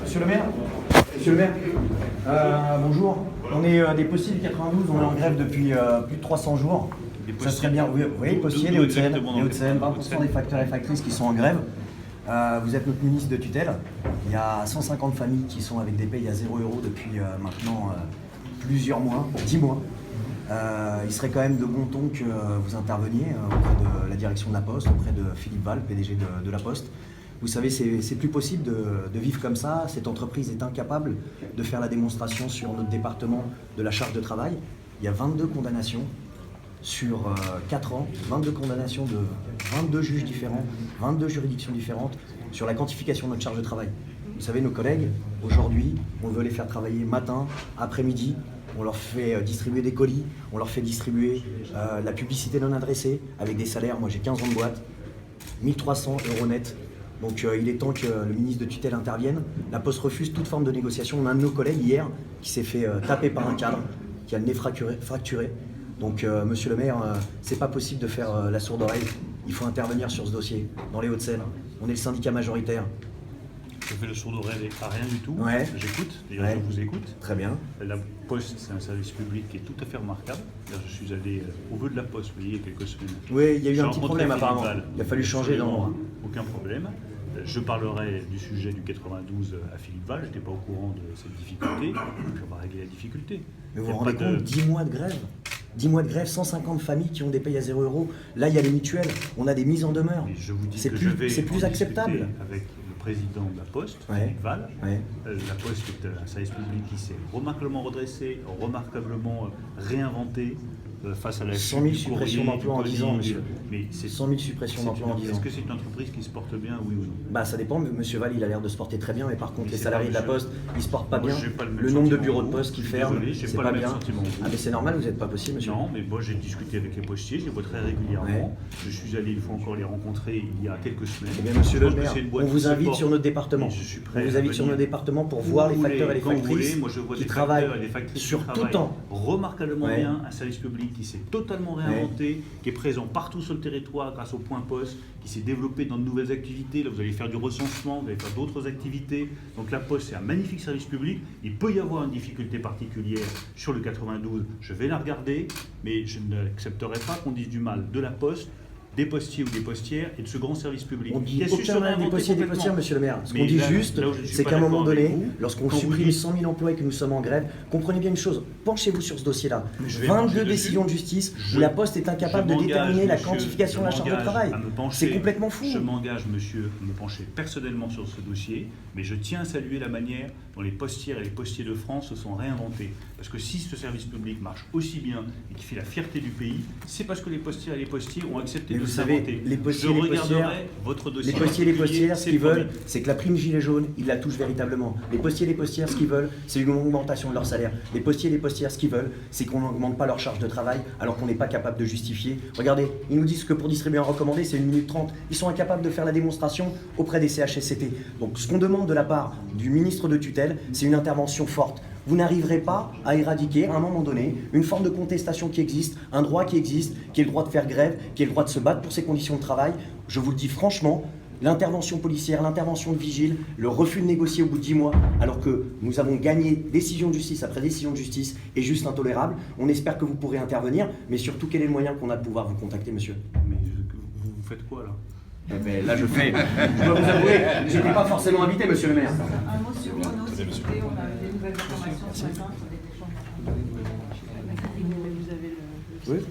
Monsieur le maire, bonjour. On est des postiers du 92, on est en grève depuis plus de 300 jours. Ça serait bien, vous voyez, postiers, les Hauts-de-Seine, 20% des facteurs et factrices qui sont en grève. Vous êtes notre ministre de tutelle. Il y a 150 familles qui sont avec des payes à 0 € depuis maintenant plusieurs mois, 10 mois. Il serait quand même de bon ton que vous interveniez auprès de la direction de la Poste, auprès de Philippe Val, PDG de la Poste. Vous savez, c'est plus possible de vivre comme ça. Cette entreprise est incapable de faire la démonstration sur notre département de la charge de travail. Il y a 22 condamnations sur 4 ans, 22 condamnations de 22 juges différents, 22 juridictions différentes sur la quantification de notre charge de travail. Vous savez, nos collègues, aujourd'hui, on veut les faire travailler matin, après-midi, on leur fait distribuer des colis, on leur fait distribuer la publicité non adressée avec des salaires. Moi, j'ai 15 ans de boîte, 1300 € net. Donc il est temps que le ministre de tutelle intervienne. La Poste refuse toute forme de négociation. On a un de nos collègues hier qui s'est fait taper par un cadre, qui a le nez fracturé. Donc monsieur le maire, c'est pas possible de faire la sourde oreille. Il faut intervenir sur ce dossier, dans les Hauts-de-Seine. On est le syndicat majoritaire. Je fais le sourd oreille à rien du tout. Ouais. J'écoute, d'ailleurs Ouais. je vous écoute. Très bien. La Poste, c'est un service public qui est tout à fait remarquable. D'ailleurs, je suis allé au vœu de la Poste, vous voyez, il y a quelques semaines. Oui, il y a eu J'ai un petit rencontré problème Philippe apparemment. Val. Il a fallu changer d'endroit. Aucun problème. Je parlerai du sujet du 92 à Philippe Val. Je n'étais pas au courant de cette difficulté. Puis on va régler la difficulté. Mais vous vous rendez compte, 10 mois de grève 10 mois de grève, 150 familles qui ont des payes à 0 €. Là, il y a les mutuelles, on a des mises en demeure. C'est plus acceptable. Avec le président de la Poste, Ouais. Philippe Val. Ouais. La Poste est un service public qui s'est remarquablement redressé, remarquablement réinventé face à la 100 000 suppressions d'emplois en 10 ans, monsieur. Mais c'est 100 000 suppressions d'emplois en 10 ans. Est-ce que c'est une entreprise qui se porte bien, oui ou non? Bah ça dépend, monsieur Val il a l'air de se porter très bien, mais par contre Mais les c'est salariés de pas la Poste, ils se portent pas Moi, bien. j'ai pas le même Le nombre de sentiment bureaux que de vous. poste qui Je suis ferment, désolé, j'ai c'est pas pas le même bien. sentiment que vous. Ah mais c'est normal, vous n'êtes pas possible, monsieur. Non, mais moi j'ai discuté avec les postiers, je les vois très régulièrement. Ouais. Je suis allé une fois encore les rencontrer il y a quelques semaines. Eh bien monsieur Je le pense que maire, c'est une boîte on qui vous se invite porte. sur notre département. Et je suis prêt On vous à invite sur venir. notre département pour Vous voir les voulez, facteurs et les quand vous voulez, factrices moi je vois qui des travaillent facteurs et des factrices sur qui tout travaillent temps. remarquablement Ouais. bien, un service public qui s'est totalement réinventé, qui est présent partout sur le territoire grâce au point poste, qui s'est développé dans de nouvelles activités. Là vous allez faire du recensement, vous allez faire d'autres activités. Donc la Poste c'est un magnifique service public. Il peut y avoir une difficulté particulière sur le 92, je vais la regarder, mais je n'accepterai pas qu'on dise du mal de la Poste, des postiers ou des postières et de ce grand service public. On dit qui a su se aucun mal des réinventer postiers et des complètement. postières, monsieur le maire. Ce Mais qu'on dit là- juste, là où je ne suis c'est pas qu'à un moment d'accord avec donné, vous, lorsqu'on quand vous supprime dites- 100 000 emplois et que nous sommes en grève, comprenez bien une chose, penchez-vous sur ce dossier-là. Mais je vais pencher 22 dessus. décisions de justice Je- où la Poste est incapable je de déterminer m'engage, la monsieur, quantification de la je charge de m'engage travail. à me pencher. C'est complètement fou. Je m'engage, monsieur, à me pencher personnellement sur ce dossier, mais je tiens à saluer la manière dont les postières et les postiers de France se sont réinventés. Parce que si ce service public marche aussi bien et qui fait la fierté du pays, c'est parce que les postières et les postiers ont accepté Mais de vous savez, s'inventer. les postiers Je et les regarderai postières, votre dossier. Les postiers et les particulier, postières, ce c'est qu'ils promis. veulent, c'est que la prime gilet jaune, ils la touchent véritablement. Les postiers et les postières, ce qu'ils veulent, c'est une augmentation de leur salaire. Les postiers et les postières, ce qu'ils veulent, c'est qu'on n'augmente pas leur charge de travail alors qu'on n'est pas capable de justifier. Regardez, ils nous disent que pour distribuer un recommandé, c'est 1 minute 30. Ils sont incapables de faire la démonstration auprès des CHSCT. Donc ce qu'on demande de la part du ministre de tutelle, c'est une intervention forte. Vous n'arriverez pas à éradiquer, à un moment donné, une forme de contestation qui existe, un droit qui existe, qui est le droit de faire grève, qui est le droit de se battre pour ses conditions de travail. Je vous le dis franchement, l'intervention policière, l'intervention de vigile, le refus de négocier au bout de 10 mois, alors que nous avons gagné décision de justice après décision de justice, est juste intolérable. On espère que vous pourrez intervenir, mais surtout, quel est le moyen qu'on a de pouvoir vous contacter, monsieur? Mais vous faites quoi là? Eh ben, là, je dois vous avouer, je n'étais pas forcément invité, monsieur le maire. Un mot sur Renault, s'il vous plaît. On a des nouvelles informations ce matin sur des échanges. Vous avez le... Oui.